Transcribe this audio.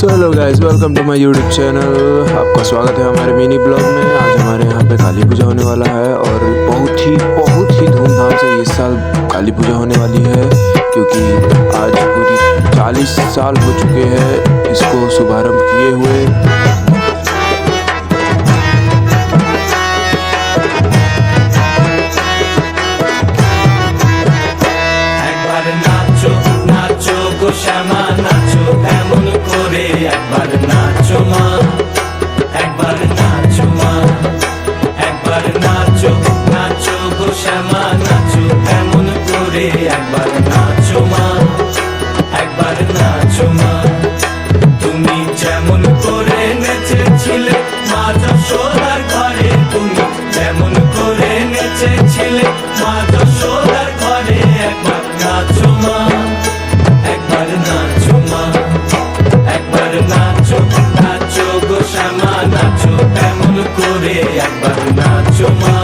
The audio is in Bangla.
So hello guys, welcome to my YouTube channel. आपका स्वागत है हमारे मिनी ब्लॉग में। आज हमारे यहाँ पे काली पूजा होने वाला है और बहुत ही धूमधाम से इस साल काली पूजा होने वाली है, क्योंकि आज पूरी 40 साल हो चुके हैं इसको शुभारंभ किए हुए। শ্যামা নাচো এমন করে, একবার নাচো মা, একবার নাচো মা, একবার নাচো নাচো গো শ্যামা নাচো এমন করে, একবার নাচো মা, একবার নাচো মা। তুমি যেমন করে নেচেছিলে মা যশোদার ঘরে, তুমি যেমন করে নেচেছিলে মা যশোদার ঘরে, একবার নাচো মা, একবার নাচো মা, একবার নাচো নাচো গো শ্যামা নাচো এমন করে, একবার নাচো মা।